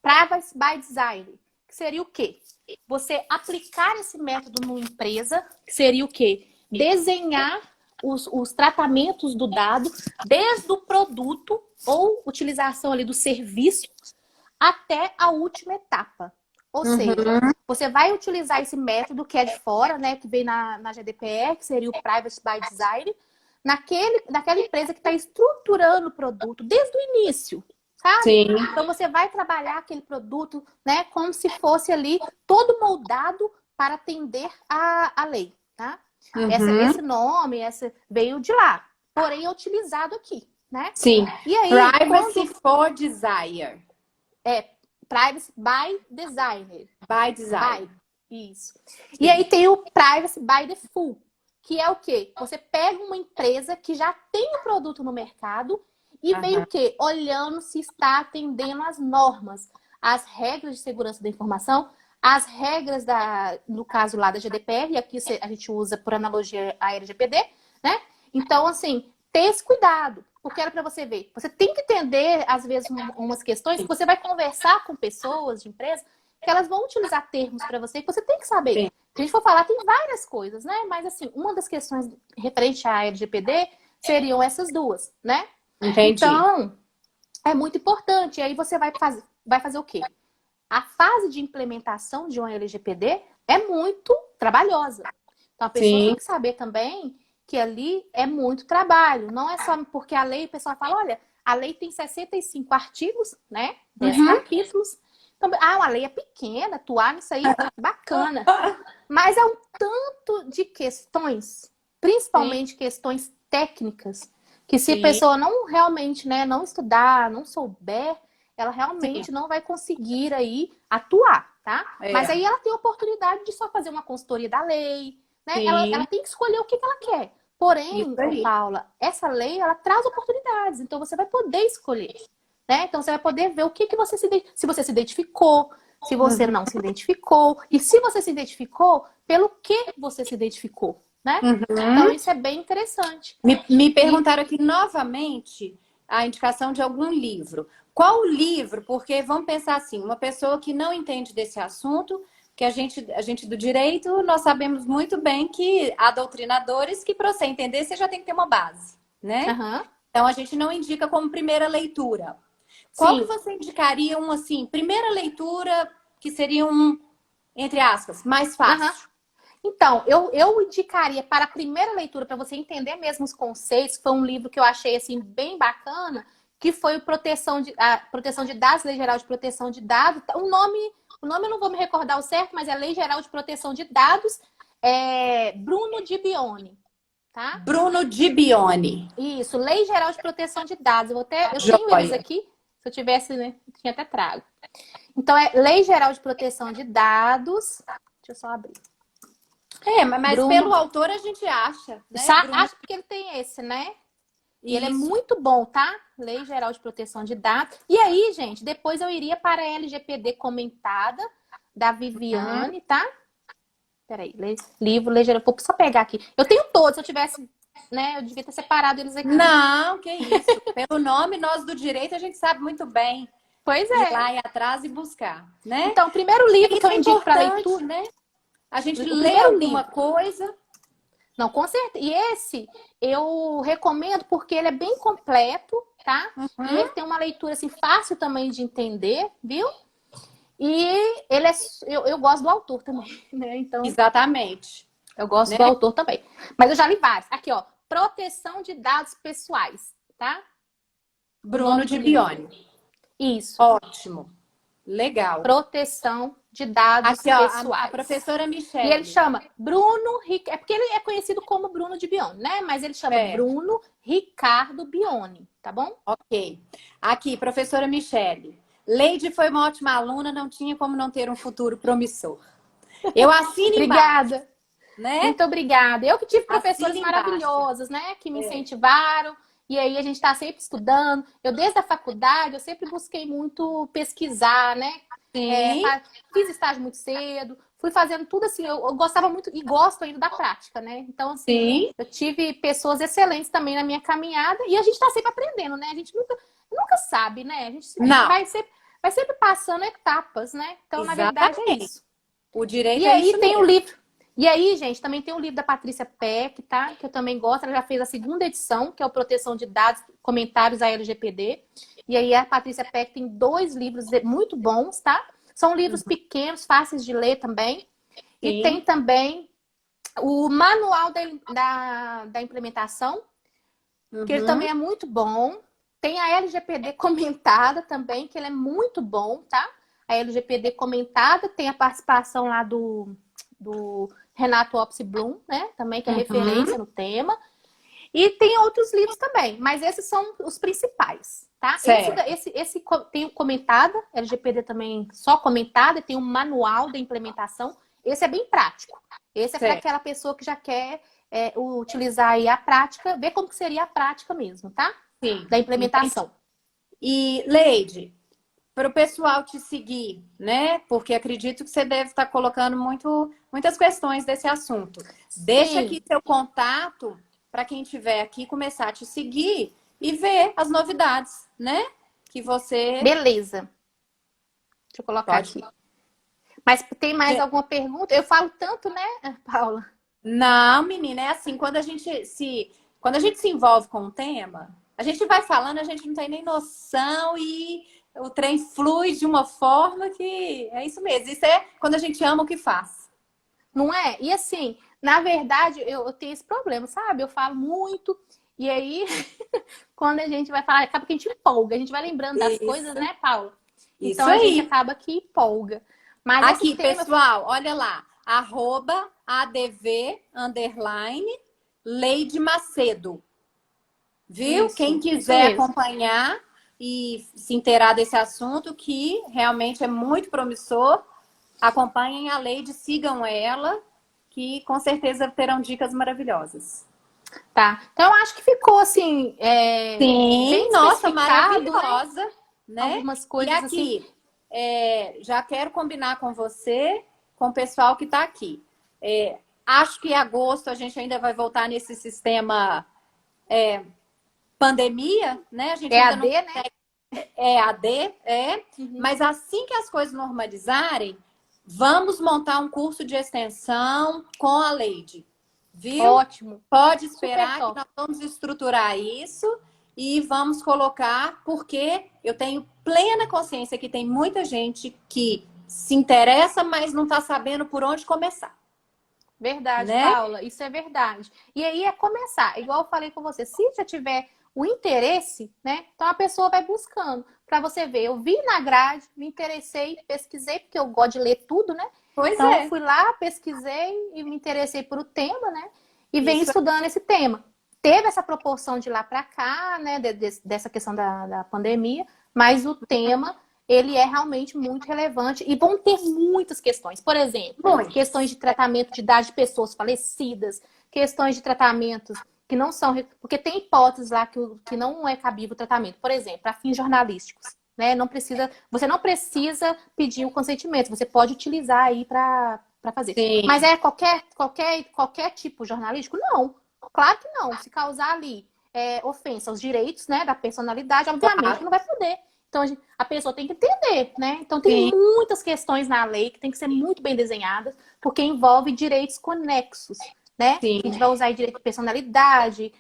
Privacy by Design, que seria o quê? Você aplicar esse método numa empresa, que seria o quê? Desenhar os tratamentos do dado desde o produto ou utilização ali do serviço até a última etapa. Ou seja, Uhum, você vai utilizar esse método que é de fora, né, que vem na GDPR, que seria o Privacy by Design, naquela empresa que está estruturando o produto desde o início, sabe? sim. Então você vai trabalhar aquele produto, né, como se fosse ali todo moldado para atender a lei, tá? Esse Uhum, nome, veio de lá, porém é utilizado aqui, né? sim. E aí, Privacy quando for desire. é Privacy by Designer. By desire. By. Isso. E Sim. aí tem o Privacy by Default, que é o quê? Você pega uma empresa que já tem o produto no mercado e vem o Aham. quê? Olhando se está atendendo às normas. as regras de segurança da informação, as regras no caso lá da GDPR, e aqui a gente usa por analogia a LGPD, né? Então, assim, ter esse cuidado, porque era para você ver. Você tem que entender, às vezes, umas questões que você vai conversar com pessoas de empresa que elas vão utilizar termos para você que você tem que saber. Sim. Se a gente for falar, tem várias coisas, né? Mas, assim, uma das questões referente à LGPD seriam essas duas, né? Entendi. Então, é muito importante. E aí você vai fazer o quê? A fase de implementação de uma LGPD é muito trabalhosa. Então, a pessoa tem que saber também que ali é muito trabalho. Não é só porque a lei, o pessoal fala, olha, a lei tem 65 artigos, né? 10 capítulos. Então, uma lei é pequena, atuar nisso aí, bacana. Mas é um tanto de questões, principalmente questões técnicas, que se a pessoa não realmente, né, não estudar, não souber, ela realmente não vai conseguir aí atuar, tá? Mas aí ela tem a oportunidade de só fazer uma consultoria da lei, né? Ela tem que escolher o que ela quer. Porém, Paula, essa lei, ela traz oportunidades, então você vai poder escolher, né? Então você vai poder ver o que você se você se identificou, se você não se identificou, e se você se identificou, pelo que você se identificou, né? Então isso é bem interessante. Me perguntaram aqui novamente a indicação de algum livro. Qual o livro? Porque vamos pensar assim, uma pessoa que não entende desse assunto, que a gente do direito, nós sabemos muito bem que há doutrinadores que para você entender, você já tem que ter uma base, né? Então a gente não indica como primeira leitura. Qual que você indicaria assim, primeira leitura que seria entre aspas, mais fácil? Então, eu indicaria para a primeira leitura, para você entender mesmo os conceitos, foi um livro que eu achei assim bem bacana, que foi a Proteção de Dados, Lei Geral de Proteção de Dados. O nome eu não vou me recordar o certo, mas é Lei Geral de Proteção de Dados, Bruno Di Bione, tá? Bruno Di Bione. Isso, Lei Geral de Proteção de Dados. Eu tenho eles aqui, se eu tivesse, né, eu tinha até trago. Então, é Lei Geral de Proteção de Dados. Deixa eu só abrir. Mas Bruno, pelo autor a gente acha, né? Acho que ele tem esse, né? E ele é muito bom, tá? Lei Geral de Proteção de Dados. E aí, gente, depois eu iria para a LGPD comentada da Viviane, tá? Peraí, livro, Lei Geral. Vou só pegar aqui. Eu tenho todos, se eu tivesse, né? Eu devia ter separado eles aqui. Não, que isso. Pelo nome, nós do direito, a gente sabe muito bem. Pois ir lá e atrás e buscar, né? Então, o primeiro livro que eu indico para leitura, né? A gente lê alguma coisa. Não, com certeza. E esse eu recomendo porque ele é bem completo, tá? E ele tem uma leitura assim fácil também de entender, viu? E ele eu gosto do autor também, né? Então, exatamente. Eu gosto do autor também. Mas eu já li vários. Aqui, ó, Proteção de Dados Pessoais, tá? Bruno Di Bione. Isso. Ótimo. Legal. Proteção de dados aqui, ó, pessoais. A professora Michelle. E ele chama Bruno Ricardo. É porque ele é conhecido como Bruno de Bione, né? Mas ele chama Bruno Ricardo Bione, tá bom? Ok. Aqui, professora Michelle. Leide foi uma ótima aluna, não tinha como não ter um futuro promissor. Eu assino Obrigada. Embaixo, né? Muito obrigada. Eu que tive professores maravilhosos, né? Que me incentivaram. E aí a gente está sempre estudando. Eu, desde a faculdade, eu sempre busquei muito pesquisar, né? Fiz estágio muito cedo, fui fazendo tudo assim. Eu gostava muito e gosto ainda da prática, né? Então, assim, eu tive pessoas excelentes também na minha caminhada e a gente está sempre aprendendo, né? A gente nunca sabe, né? A gente vai sempre passando etapas, né? Então, na verdade, é isso. O direito e aí tem o livro. E aí, gente, também tem o livro da Patrícia Peck, tá? Que eu também gosto. Ela já fez a segunda edição, que é o Proteção de Dados, Comentários à LGPD. E aí a Patrícia Peck tem 2 livros muito bons, tá? São livros pequenos, fáceis de ler também. E tem também o Manual da Implementação, que ele também é muito bom. Tem a LGPD Comentada também, que ele é muito bom, tá? A LGPD Comentada tem a participação lá do Renato Opsi Blum, né? Também, que é referência no tema. E tem outros livros também, mas esses são os principais, tá? Esse tem o Comentada, LGPD também só Comentada, tem o Manual da Implementação. Esse é bem prático. Esse é para aquela pessoa que já quer utilizar aí a prática, ver como que seria a prática mesmo, tá? Sim. Da implementação. E, Leide, para o pessoal te seguir, né? Porque acredito que você deve estar colocando muitas questões desse assunto. Deixa aqui Sim, seu contato para quem estiver aqui começar a te seguir e ver as novidades, né? Que você beleza. Deixa eu colocar pode. aqui. Mas tem mais alguma pergunta? Eu falo tanto, né, Paula? Não, menina, é assim, quando a gente se envolve com um tema, a gente vai falando, a gente não tem nem noção e o trem flui de uma forma que é isso mesmo. Isso é quando a gente ama o que faz. Não é? E assim, na verdade, eu tenho esse problema, sabe? Eu falo muito, e aí, quando a gente vai falar, acaba que a gente empolga, a gente vai lembrando das coisas, Isso, né, Paula? Então isso a gente aí. acaba que empolga. Mas esse Aqui, tema, pessoal, olha lá. @ADV underline Leide Macedo. Viu? Quem isso quiser mesmo. acompanhar e se inteirar desse assunto, que realmente é muito promissor, acompanhem a Leide, sigam ela, que com certeza terão dicas maravilhosas. Tá. Então, eu acho que ficou assim, bem Sim, nossa, especificado, né? maravilhosa, né? Algumas E coisas assim. aqui, já quero combinar com você, com o pessoal que está aqui. Acho que em agosto a gente ainda vai voltar nesse sistema pandemia, né? A gente É a ainda D, não né? é AD, Uhum. mas assim que as coisas normalizarem, vamos montar um curso de extensão com a Leide, viu? Ótimo. Pode Super esperar que top. nós vamos estruturar isso e vamos colocar, porque eu tenho plena consciência que tem muita gente que se interessa, mas não está sabendo por onde começar, Verdade, né? Paula, isso é verdade. E aí é começar, igual eu falei com você, se já tiver o interesse, né? Então a pessoa vai buscando para você ver. Eu vi na grade, me interessei, pesquisei, porque eu gosto de ler tudo, né? Pois Então eu é, fui lá, pesquisei e me interessei por o tema, né? E venho isso estudando esse tema. Teve essa proporção de lá para cá, né? Dessa questão da pandemia, mas o tema ele é realmente muito relevante e vão ter muitas questões. Por exemplo, é muito. questões de tratamento de idade de pessoas falecidas, questões de tratamentos que não são. Porque tem hipóteses lá que não é cabível o tratamento. Por exemplo, para fins jornalísticos. Né? Não precisa, você não precisa pedir o consentimento, você pode utilizar aí para fazer. Mas Sim, é qualquer tipo jornalístico? Não. Claro que não. Se causar ali ofensa aos direitos, né, da personalidade, obviamente que claro. não vai poder. Então, a pessoa tem que entender, né? Então, tem Sim, muitas questões na lei que tem que ser muito bem desenhadas, porque envolve direitos conexos, né? A gente sim. vai usar direito de personalidade,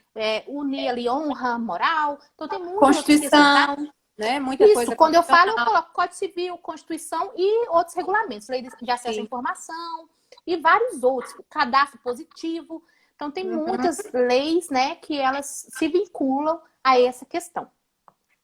unir ali honra, moral. Então, tem muitas outras questões, tá? Constituição, né? Muita Isso, coisa quando eu falo, eu constitucional. coloco Código Civil, Constituição e outros regulamentos, lei de acesso à Sim. informação e vários outros, cadastro positivo. Então, tem Uhum. muitas leis, né, que elas se vinculam a essa questão.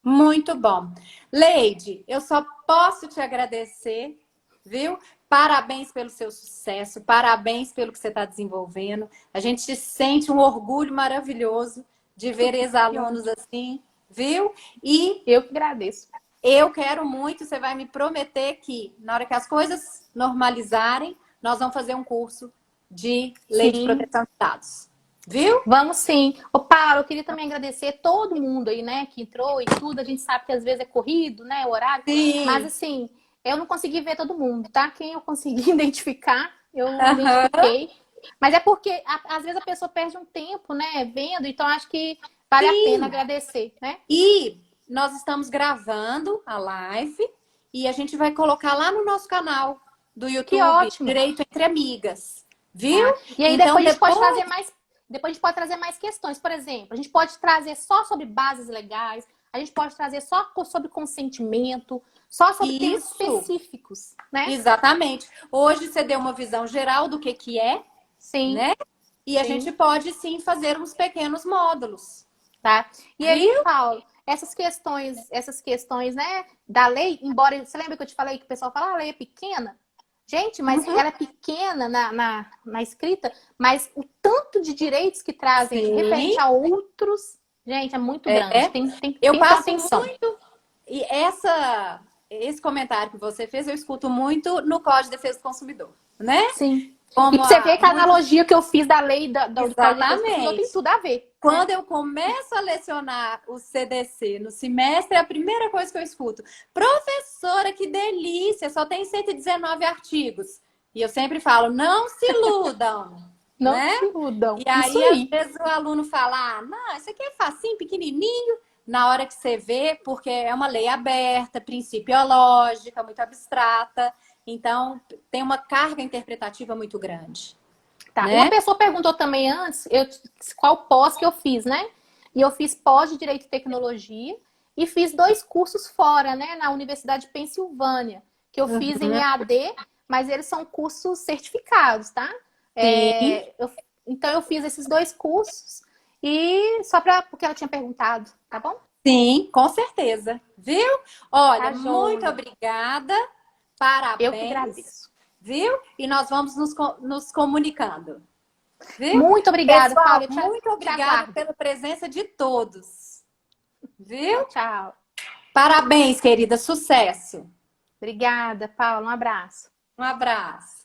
Muito bom. Leide, eu só posso te agradecer, viu? Parabéns pelo seu sucesso, parabéns pelo que você está desenvolvendo. A gente sente um orgulho maravilhoso de ver Que ex-alunos ótimo. assim, viu? E Eu que agradeço. eu quero muito, você vai me prometer que na hora que as coisas normalizarem, nós vamos fazer um curso de lei de Sim, proteção de dados. Viu? vamos sim. Ô, Paulo, eu queria também agradecer todo mundo aí, né, que entrou e tudo. A gente sabe que às vezes é corrido, né, o horário. Mas, Sim. assim, eu não consegui ver todo mundo, tá? Quem eu consegui identificar, eu Aham. identifiquei. Mas é porque, às vezes, a pessoa perde um tempo, né, vendo. Então, acho que vale a pena Sim. agradecer, né? E nós estamos gravando a live e a gente vai colocar lá no nosso canal do Que YouTube, ótimo. Direito entre Amigas. Viu? Tá? E aí, Então, depois a gente pode depois. trazer mais. Depois a gente pode trazer mais questões. Por exemplo, a gente pode trazer só sobre bases legais, a gente pode trazer só sobre consentimento, só sobre temas Isso, específicos, né? exatamente. Hoje você deu uma visão geral do que é, Sim, né? E a gente sim, pode sim fazer uns pequenos módulos. tá? E aí, Viu? Paulo, essas questões, né, da lei, embora, você lembra que eu te falei que o pessoal fala, ah, a lei é pequena? Gente, mas Uhum. ela é pequena na escrita, mas o tanto de direitos que trazem referente Sim, a outros, gente, é muito grande. é. Tem Eu que ter passo atenção. muito. E esse comentário que você fez, eu escuto muito no Código de Defesa do Consumidor, né? Sim. E Como você vê que a muitos... analogia que eu fiz da lei da auditória de pesquisa tem tudo a ver. Quando eu começo a lecionar o CDC no semestre, a primeira coisa que eu escuto, professora, que delícia, só tem 119 artigos. E eu sempre falo, não se iludam, Não né? se iludam. E Isso aí, às aí. vezes, o aluno fala, não, isso aqui é facinho, pequenininho. Na hora que você vê, porque é uma lei aberta, principiológica, muito abstrata. Então, tem uma carga interpretativa muito grande, Tá. Uma né? pessoa perguntou também antes qual pós que eu fiz, né? E eu fiz pós de Direito e Tecnologia e fiz 2 cursos fora, né? Na Universidade de Pensilvânia, que eu fiz em Uhum. EAD, mas eles são cursos certificados, tá? Sim. Então eu fiz esses 2 cursos e porque ela tinha perguntado, tá bom? Sim, com certeza. Viu? Olha, Tá muito joia. obrigada. Eu que Parabéns. agradeço. Viu? E nós vamos nos comunicando. Viu? Muito obrigada, Pessoal, Paula. Eu muito te obrigada aguardo. pela presença de todos. Tchau, Viu? tchau. Parabéns, querida. Sucesso. Obrigada, Paula. Um abraço. Um abraço.